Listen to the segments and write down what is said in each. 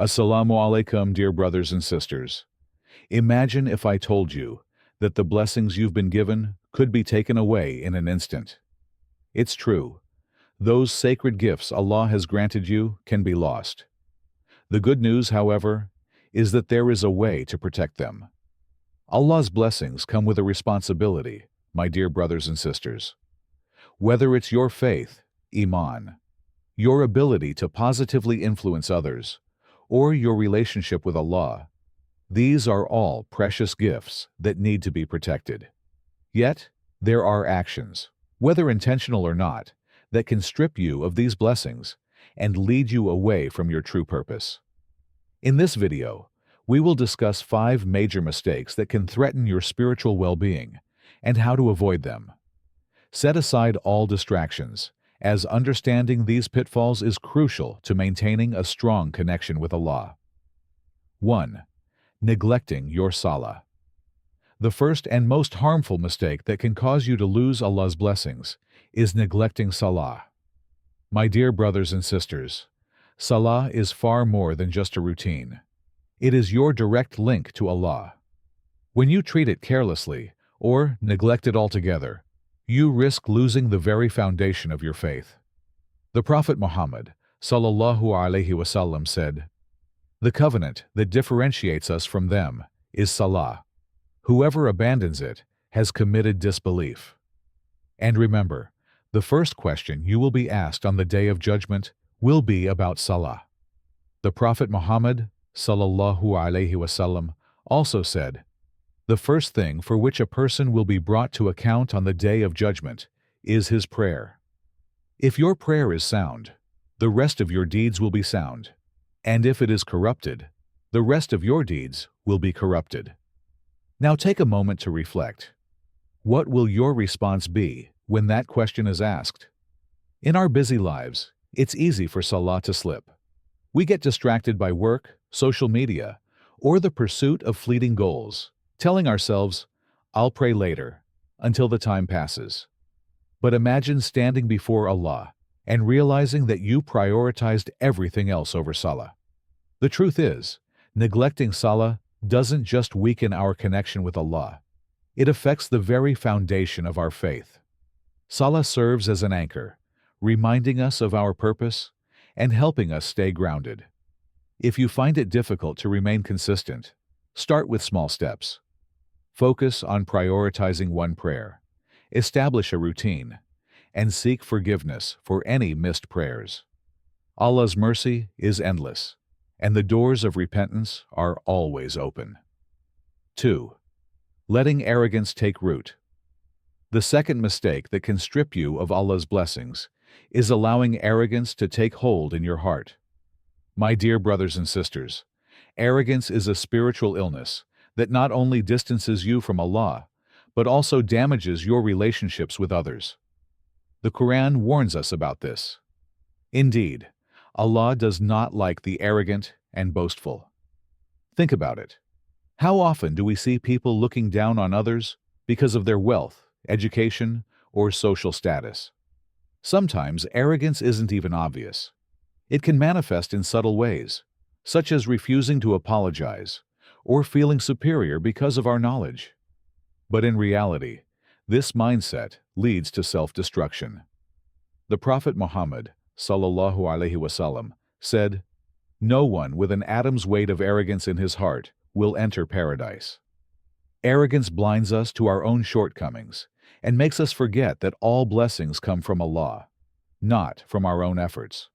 Assalamu alaikum, dear brothers and sisters. Imagine if I told you that the blessings you've been given could be taken away in an instant. It's true. Those sacred gifts Allah has granted you can be lost. The good news, however, is that there is a way to protect them. Allah's blessings come with a responsibility, my dear brothers and sisters. Whether it's your faith, Iman, your ability to positively influence others, or your relationship with Allah, these are all precious gifts that need to be protected. Yet, there are actions, whether intentional or not, that can strip you of these blessings and lead you away from your true purpose. In this video, we will discuss 5 major mistakes that can threaten your spiritual well-being and how to avoid them. Set aside all distractions, as understanding these pitfalls is crucial to maintaining a strong connection with Allah. 1. Neglecting your Salah. The first and most harmful mistake that can cause you to lose Allah's blessings is neglecting Salah. My dear brothers and sisters, Salah is far more than just a routine. It is your direct link to Allah. When you treat it carelessly or neglect it altogether, you risk losing the very foundation of your faith. The Prophet Muhammad sallallahu alaihi wasallam said, "The covenant that differentiates us from them is Salah. Whoever abandons it has committed disbelief." And remember, the first question you will be asked on the Day of Judgment will be about Salah. The Prophet Muhammad sallallahu alaihi wasallam also said, "The first thing for which a person will be brought to account on the Day of Judgment is his prayer. If your prayer is sound, the rest of your deeds will be sound, and if it is corrupted, the rest of your deeds will be corrupted." Now take a moment to reflect. What will your response be when that question is asked? In our busy lives, it's easy for Salah to slip. We get distracted by work, social media, or the pursuit of fleeting goals, telling ourselves, "I'll pray later," until the time passes. But imagine standing before Allah and realizing that you prioritized everything else over Salah. The truth is, neglecting Salah doesn't just weaken our connection with Allah. It affects the very foundation of our faith. Salah serves as an anchor, reminding us of our purpose and helping us stay grounded. If you find it difficult to remain consistent, start with small steps. Focus on prioritizing one prayer, establish a routine, and seek forgiveness for any missed prayers. Allah's mercy is endless, and the doors of repentance are always open. 2. Letting arrogance take root. The second mistake that can strip you of Allah's blessings is allowing arrogance to take hold in your heart. My dear brothers and sisters, arrogance is a spiritual illness that not only distances you from Allah, but also damages your relationships with others. The Quran warns us about this. Indeed, Allah does not like the arrogant and boastful. Think about it. How often do we see people looking down on others because of their wealth, education, or social status? Sometimes arrogance isn't even obvious. It can manifest in subtle ways, such as refusing to apologize or feeling superior because of our knowledge. But in reality, this mindset leads to self-destruction. The Prophet Muhammad sallallahu alaihi wasallam said, "No one with an atom's weight of arrogance in his heart will enter paradise." Arrogance blinds us to our own shortcomings and makes us forget that all blessings come from Allah, not from our own efforts.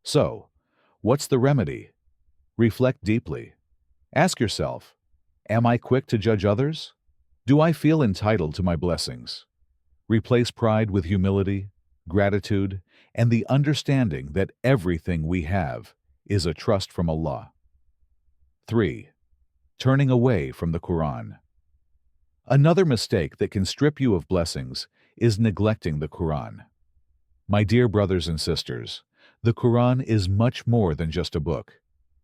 So, what's the remedy? Reflect deeply. Ask yourself, am I quick to judge others? Do I feel entitled to my blessings? Replace pride with humility, gratitude, and the understanding that everything we have is a trust from Allah. 3. Turning away from the Quran. Another mistake that can strip you of blessings is neglecting the Quran. My dear brothers and sisters, the Quran is much more than just a book.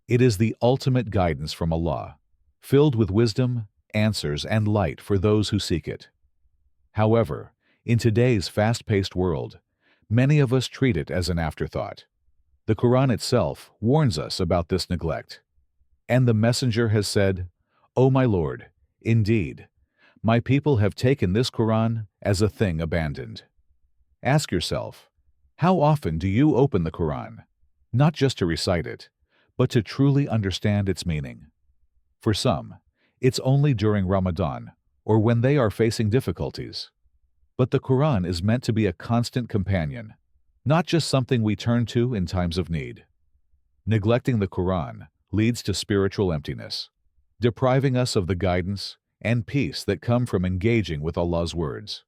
It is the ultimate guidance from Allah, filled with wisdom, answers, and light for those who seek it. However, in today's fast-paced world, many of us treat it as an afterthought. The Quran itself warns us about this neglect. And the messenger has said, "O my Lord, indeed, my people have taken this Quran as a thing abandoned." Ask yourself, how often do you open the Quran? Not just to recite it, but to truly understand its meaning. For some, it's only during Ramadan or when they are facing difficulties. But the Quran is meant to be a constant companion, not just something we turn to in times of need. Neglecting the Quran leads to spiritual emptiness, depriving us of the guidance and peace that come from engaging with Allah's words.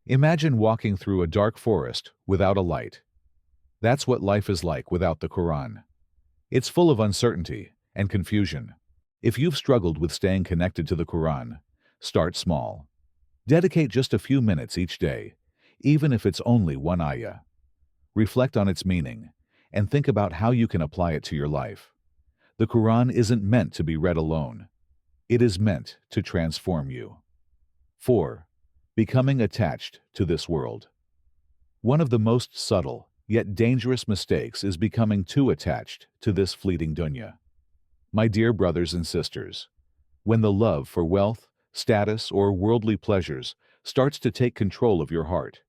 Imagine walking through a dark forest without a light. That's what life is like without the Quran. It's full of uncertainty and confusion. If you've struggled with staying connected to the Quran, start small. Dedicate just a few minutes each day, even if it's only one ayah. Reflect on its meaning and think about how you can apply it to your life. The Quran isn't meant to be read alone. It is meant to transform you. 4. Becoming attached to this world. One of the most subtle yet dangerous mistakes is becoming too attached to this fleeting dunya. My dear brothers and sisters, when the love for wealth, status, or worldly pleasures starts to take control of your heart,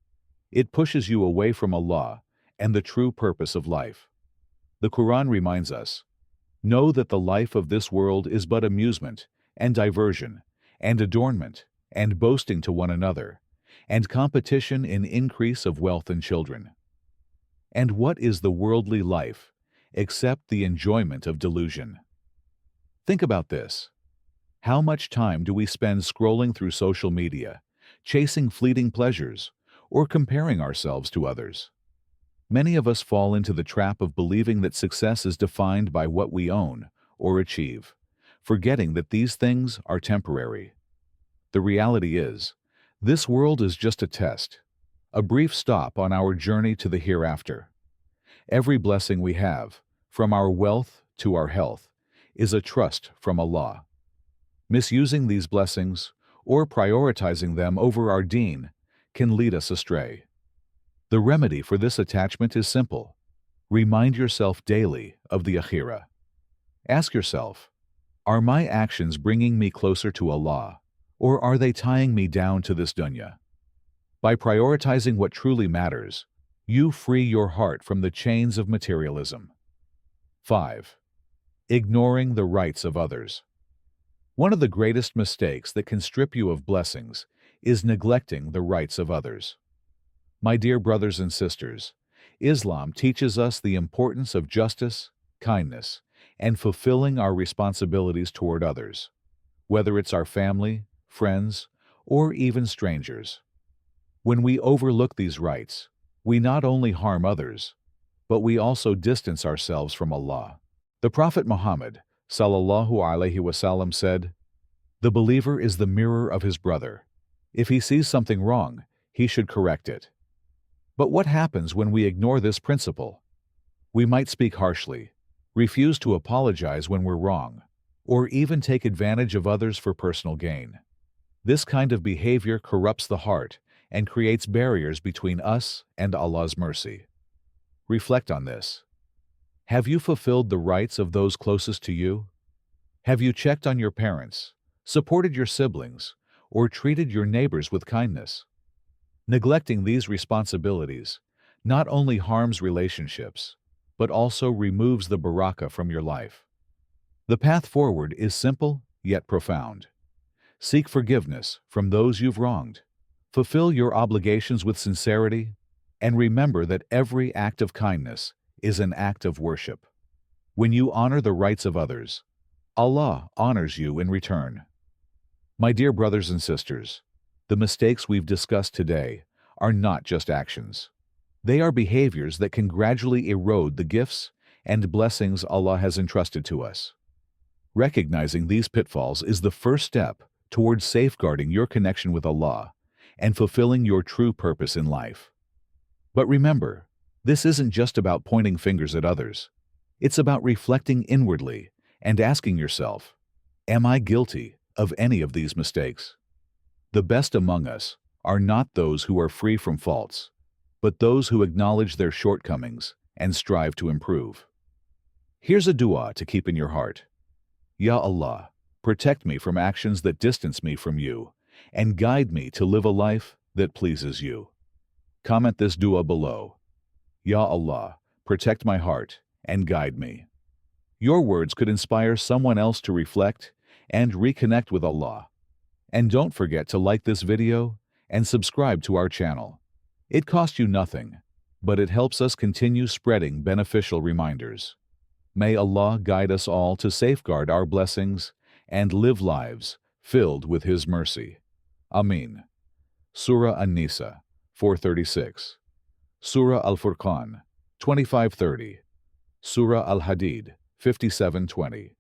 it pushes you away from Allah and the true purpose of life. The Quran reminds us, "Know that the life of this world is but amusement and diversion and adornment and boasting to one another and competition in increase of wealth and children." And what is the worldly life except the enjoyment of delusion? Think about this. How much time do we spend scrolling through social media, chasing fleeting pleasures, or comparing ourselves to others? Many of us fall into the trap of believing that success is defined by what we own or achieve, forgetting that these things are temporary. The reality is, this world is just a test, a brief stop on our journey to the hereafter. Every blessing we have, from our wealth to our health, is a trust from Allah. Misusing these blessings or prioritizing them over our Deen can lead us astray. The remedy for this attachment is simple. Remind yourself daily of the Akhirah. Ask yourself, are my actions bringing me closer to Allah, or are they tying me down to this dunya? By prioritizing what truly matters, you free your heart from the chains of materialism. 5. Ignoring the rights of others. One of the greatest mistakes that can strip you of blessings is neglecting the rights of others. My dear brothers and sisters, Islam teaches us the importance of justice, kindness, and fulfilling our responsibilities toward others, whether it's our family, friends, or even strangers. When we overlook these rights, we not only harm others, but we also distance ourselves from Allah. The Prophet Muhammad, sallallahu alaihi wasallam, said, "The believer is the mirror of his brother. If he sees something wrong, he should correct it." But what happens when we ignore this principle? We might speak harshly, refuse to apologize when we're wrong, or even take advantage of others for personal gain. This kind of behavior corrupts the heart and creates barriers between us and Allah's mercy. Reflect on this. Have you fulfilled the rights of those closest to you? Have you checked on your parents, supported your siblings, or treated your neighbors with kindness? Neglecting these responsibilities not only harms relationships, but also removes the barakah from your life. The path forward is simple yet profound. Seek forgiveness from those you've wronged. Fulfill your obligations with sincerity, and remember that every act of kindness is an act of worship. When you honor the rights of others, Allah honors you in return. My dear brothers and sisters, the mistakes we've discussed today are not just actions. They are behaviors that can gradually erode the gifts and blessings Allah has entrusted to us. Recognizing these pitfalls is the first step towards safeguarding your connection with Allah and fulfilling your true purpose in life. But remember, this isn't just about pointing fingers at others. It's about reflecting inwardly and asking yourself, am I guilty of any of these mistakes? The best among us are not those who are free from faults, but those who acknowledge their shortcomings and strive to improve. Here's a dua to keep in your heart. Ya Allah, protect me from actions that distance me from you, and guide me to live a life that pleases you. Comment this dua below. Ya Allah, protect my heart and guide me. Your words could inspire someone else to reflect and reconnect with Allah. And don't forget to like this video and subscribe to our channel. It costs you nothing, but it helps us continue spreading beneficial reminders. May Allah guide us all to safeguard our blessings and live lives filled with His mercy. Ameen. Surah An-Nisa, 436. Surah Al-Furqan, 2530. Surah Al-Hadid, 5720.